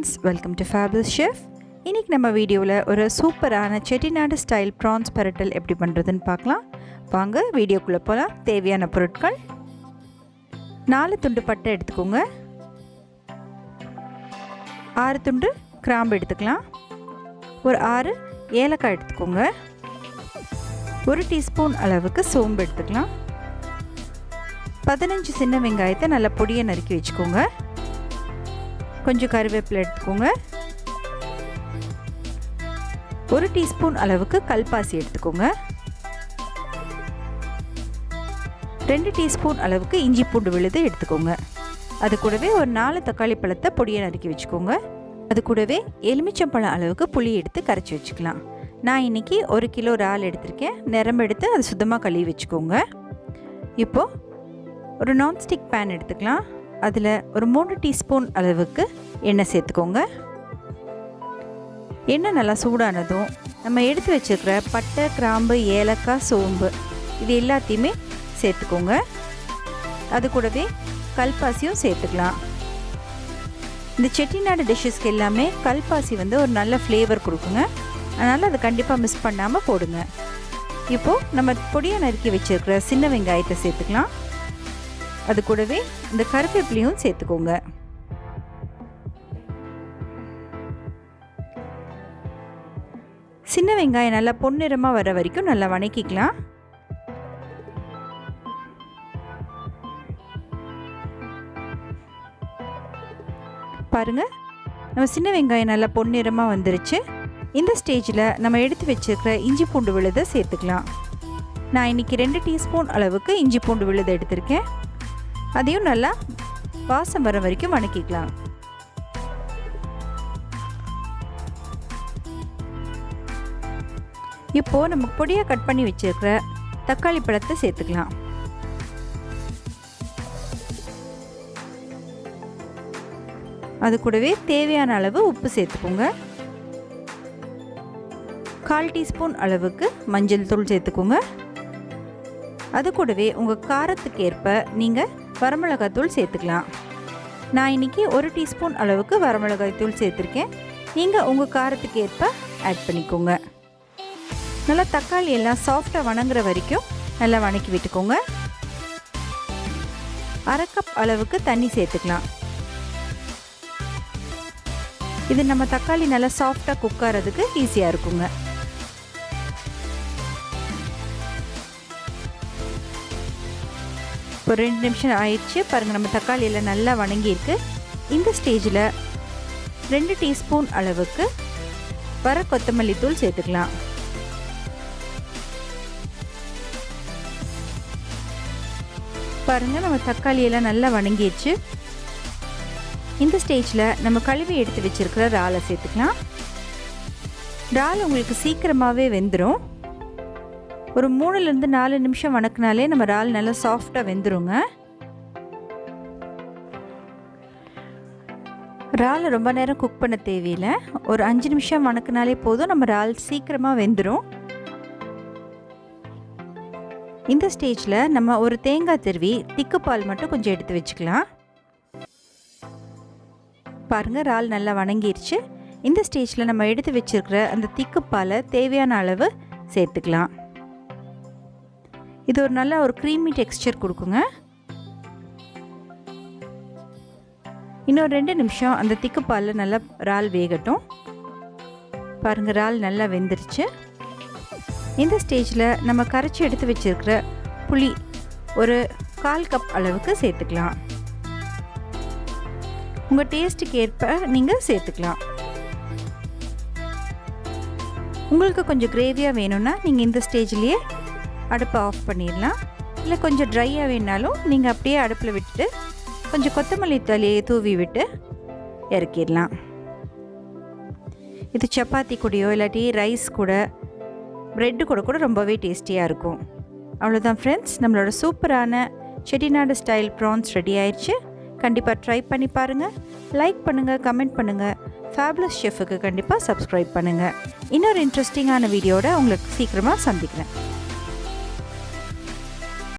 friends, welcome to Fabulous Chef. இன்னைக்கு நம்ம வீடியோவில் ஒரு சூப்பரான செட்டிநாடு ஸ்டைல் ப்ரான்ஸ் பரட்டல் எப்படி பண்ணுறதுன்னு பார்க்கலாம். வாங்க வீடியோக்குள்ளே போகலாம். தேவையான பொருட்கள்: 4 துண்டு பட்டை எடுத்துக்கோங்க, 6 துண்டு கிராம்பு எடுத்துக்கலாம், ஒரு 6 ஏலக்காய் எடுத்துக்கோங்க, 1 டீஸ்பூன் அளவுக்கு சோம்பு எடுத்துக்கலாம், 15 சின்ன வெங்காயத்தை நல்லா பொடியை நறுக்கி வச்சுக்கோங்க, கொஞ்சம் கருவேப்பிலை எடுத்துக்கோங்க, 1 டீஸ்பூன் அளவுக்கு கல்பாசி எடுத்துக்கோங்க, 2 டீஸ்பூன் அளவுக்கு இஞ்சி பூண்டு விழுது எடுத்துக்கோங்க. அது கூடவே ஒரு 4 தக்காளி பழத்தை பொடியை நறுக்கி வச்சுக்கோங்க. அது கூடவே எலுமிச்சம்பழம் அளவுக்கு புளி எடுத்து கரைச்சி வச்சுக்கலாம். நான் இன்றைக்கி 1 கிலோ இறால் எடுத்திருக்கேன். நிரம்ப எடுத்து அது சுத்தமாக கழுவி வச்சுக்கோங்க. இப்போது ஒரு நான்ஸ்டிக் பேன் எடுத்துக்கலாம். அதில் ஒரு 3 டீஸ்பூன் அளவுக்கு எண்ணெய் சேர்த்துக்கோங்க. எண்ணெய் நல்லா சூடானதும் நம்ம எடுத்து வச்சுருக்கிற பட்டை, கிராம்பு, ஏலக்காய், சோம்பு இது எல்லாத்தையுமே சேர்த்துக்கோங்க. அது கூடவே கல்பாசியும் சேர்த்துக்கலாம். இந்த செட்டிநாடு டிஷ்ஷஸ்க்கு எல்லாமே கல்பாசி ஒரு நல்ல ஃப்ளேவர் கொடுக்குங்க. அதனால் அதை கண்டிப்பாக மிஸ் பண்ணாமல் போடுங்க. இப்போது நம்ம பொடியை நறுக்கி வச்சுருக்கிற சின்ன வெங்காயத்தை சேர்த்துக்கலாம். அது கூடவே இந்த கருவேப்பிலையும் சேர்த்துக்கோங்க. சின்ன வெங்காயம் நல்லா பொன்னிறமாக வர வரைக்கும் நல்லா வணக்கிக்கலாம். பாருங்கள், நம்ம சின்ன வெங்காயம் நல்லா பொன்னிறமாக வந்துருச்சு. இந்த ஸ்டேஜில் நம்ம எடுத்து வச்சுருக்கிற இஞ்சி பூண்டு விழுதை சேர்த்துக்கலாம். நான் இன்றைக்கி 2 டீஸ்பூன் அளவுக்கு இஞ்சி பூண்டு விழுதை எடுத்திருக்கேன். அதையும் நல்லா வாசம் வர வரைக்கும் வணக்கிக்கலாம். இப்போது நம்ம பொடியாக கட் பண்ணி வச்சுருக்கிற தக்காளி பழத்தை சேர்த்துக்கலாம். அது கூடவே தேவையான அளவு உப்பு சேர்த்துக்கோங்க. 1/4 டீஸ்பூன் அளவுக்கு மஞ்சள் தூள் சேர்த்துக்கோங்க. அது கூடவே உங்கள் காரத்துக்கு ஏற்ப நீங்கள் வரமிளகாய்த்தூள் சேர்த்துக்கலாம். நான் இன்றைக்கி 1 டீஸ்பூன் அளவுக்கு வரமிளகாய்த்தூள் சேர்த்துருக்கேன். நீங்கள் உங்கள் காரத்துக்கு ஏற்ப ஆட் பண்ணிக்கோங்க. நல்லா தக்காளி எல்லாம் சாஃப்டாக வணங்குற வரைக்கும் நல்லா வணக்கி விட்டுக்கோங்க. 1/2 கப் அளவுக்கு தண்ணி சேர்த்துக்கலாம். இது நம்ம தக்காளி நல்லா சாஃப்டாக குக் ஆகிறதுக்கு ஈஸியாக இருக்குங்க. இப்போ 2 நிமிஷம் ஆயிடுச்சு. பாருங்கள், நம்ம தக்காளி எல்லாம் நல்லா வணங்கியிருக்கு. இந்த ஸ்டேஜில் 2 டீஸ்பூன் அளவுக்கு வர கொத்தமல்லி தூள் சேர்த்துக்கலாம். பாருங்கள், நம்ம தக்காளி எல்லாம் நல்லா வணங்கிடுச்சு. இந்த ஸ்டேஜில் நம்ம கழுவி எடுத்து வச்சுருக்கிற இறாலை சேர்த்துக்கலாம். இறால் உங்களுக்கு சீக்கிரமாகவே வெந்துடும். ஒரு 3லேருந்து 4 நிமிஷம் வணக்கினாலே நம்ம இறால் நல்லா சாஃப்டாக வெந்துருங்க. இறாலை ரொம்ப நேரம் குக் பண்ண தேவையில்லை. ஒரு 5 நிமிஷம் வணக்கினாலே போதும், நம்ம இறால் சீக்கிரமாக வெந்துடும். இந்த ஸ்டேஜில் நம்ம ஒரு தேங்காய் திருவி திக்கு பால் மட்டும் கொஞ்சம் எடுத்து வச்சுக்கலாம். பாருங்கள், இறால் நல்லா வணங்கிருச்சு. இந்த ஸ்டேஜில் நம்ம எடுத்து வச்சுருக்கிற அந்த திக்கு பாலை தேவையான அளவு சேர்த்துக்கலாம். இது ஒரு நல்ல ஒரு க்ரீமி டெக்ஸ்சர் கொடுக்குங்க. இன்னும் 2 நிமிஷம் அந்த திக்கு பாலில் நல்லா இறால் வேகட்டும். பாருங்கள், இறால் நல்லா வெந்துருச்சு. இந்த ஸ்டேஜில் நம்ம கரைச்சி எடுத்து வச்சுருக்கிற புளி ஒரு 1/4 கப் அளவுக்கு சேர்த்துக்கலாம். உங்கள் டேஸ்ட்டுக்கு ஏற்ப நீங்கள் சேர்த்துக்கலாம். உங்களுக்கு கொஞ்சம் கிரேவியாக வேணும்னா நீங்கள் இந்த ஸ்டேஜ்லேயே அடுப்பை ஆஃப் பண்ணிடலாம். இல்லை கொஞ்சம் ட்ரையாக வேணாலும் நீங்கள் அப்படியே அடுப்பில் விட்டுட்டு கொஞ்சம் கொத்தமல்லி தழையை தூவி விட்டு இறக்கிடலாம். இது சப்பாத்தி கூடயோ இல்லாட்டி ரைஸ் கூட, ப்ரெட்டு கூட ரொம்பவே டேஸ்டியாக இருக்கும். அவ்வளோதான் ஃப்ரெண்ட்ஸ், நம்மளோட சூப்பரான செட்டிநாடு ஸ்டைல் ப்ரான்ஸ் ரெடி ஆயிடுச்சு. கண்டிப்பாக ட்ரை பண்ணி பாருங்கள். லைக் பண்ணுங்கள், கமெண்ட் பண்ணுங்கள். ஃபேபுலஸ் ஷெஃபுக்கு கண்டிப்பாக சப்ஸ்கிரைப் பண்ணுங்கள். இன்னொரு இன்ட்ரெஸ்டிங்கான வீடியோட உங்களுக்கு சீக்கிரமாக சந்திக்கிறேன்.